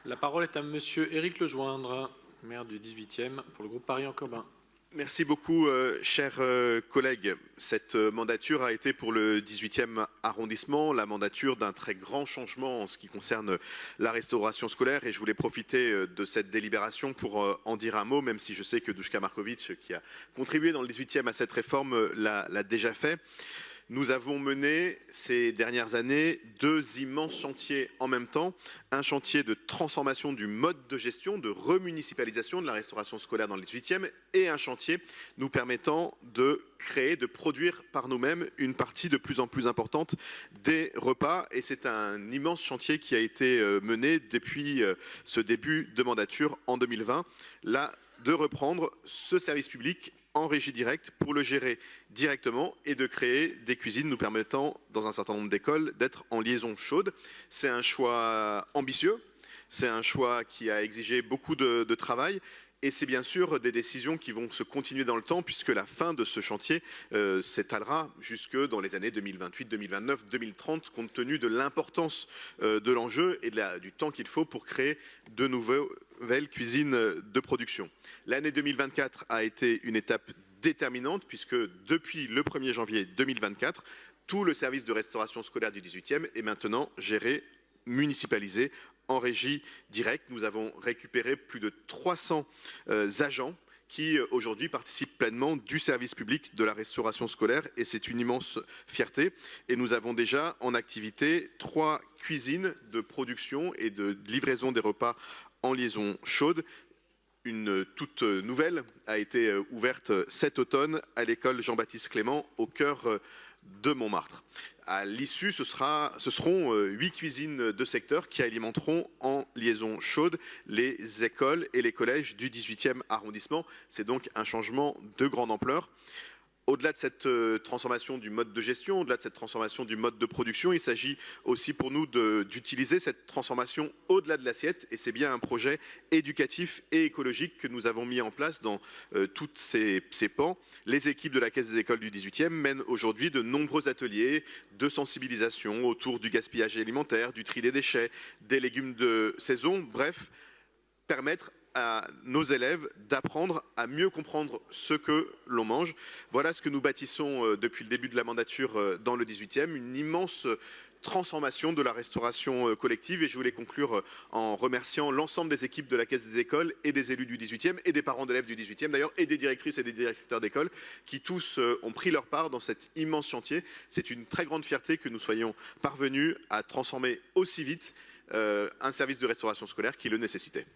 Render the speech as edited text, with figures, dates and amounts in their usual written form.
La parole est à Monsieur Éric Lejoindre, maire du 18e, pour le groupe Paris en commun. Merci beaucoup, chers collègues. Cette mandature a été pour le 18e arrondissement la mandature d'un très grand changement en ce qui concerne la restauration scolaire et je voulais profiter de cette délibération pour en dire un mot, même si je sais que Duška Marković, qui a contribué dans le 18e à cette réforme, l'a déjà fait. Nous avons mené ces dernières années deux immenses chantiers en même temps. Un chantier de transformation du mode de gestion, de remunicipalisation de la restauration scolaire dans le 18e et un chantier nous permettant de créer, de produire par nous-mêmes une partie de plus en plus importante des repas. Et c'est un immense chantier qui a été mené depuis ce début de mandature en 2020. Là, de reprendre ce service public en régie directe pour le gérer directement et de créer des cuisines nous permettant, dans un certain nombre d'écoles, d'être en liaison chaude. C'est un choix ambitieux, c'est un choix qui a exigé beaucoup de travail et c'est bien sûr des décisions qui vont se continuer dans le temps puisque la fin de ce chantier s'étalera jusque dans les années 2028, 2029, 2030 compte tenu de l'importance de l'enjeu et du temps qu'il faut pour créer de nouvelles cuisines de production. L'année 2024 a été une étape déterminante puisque depuis le 1er janvier 2024, tout le service de restauration scolaire du 18e est maintenant géré, municipalisé, en régie directe. Nous avons récupéré plus de 300 agents qui aujourd'hui participent pleinement du service public de la restauration scolaire et c'est une immense fierté. Et nous avons déjà en activité 3 cuisines de production et de livraison des repas en liaison chaude. Une toute nouvelle a été ouverte cet automne à l'école Jean-Baptiste Clément au cœur de Montmartre. À l'issue, ce seront 8 cuisines de secteur qui alimenteront en liaison chaude les écoles et les collèges du 18e arrondissement. C'est donc un changement de grande ampleur. Au-delà de cette transformation du mode de gestion, au-delà de cette transformation du mode de production, il s'agit aussi pour nous d'utiliser cette transformation au-delà de l'assiette. Et c'est bien un projet éducatif et écologique que nous avons mis en place dans tous ces pans. Les équipes de la Caisse des écoles du 18e mènent aujourd'hui de nombreux ateliers de sensibilisation autour du gaspillage alimentaire, du tri des déchets, des légumes de saison, bref, permettre à nos élèves d'apprendre à mieux comprendre ce que l'on mange. Voilà ce que nous bâtissons depuis le début de la mandature dans le 18e, une immense transformation de la restauration collective et je voulais conclure en remerciant l'ensemble des équipes de la Caisse des écoles et des élus du 18e et des parents d'élèves du 18e d'ailleurs et des directrices et des directeurs d'école qui tous ont pris leur part dans cet immense chantier. C'est une très grande fierté que nous soyons parvenus à transformer aussi vite un service de restauration scolaire qui le nécessitait.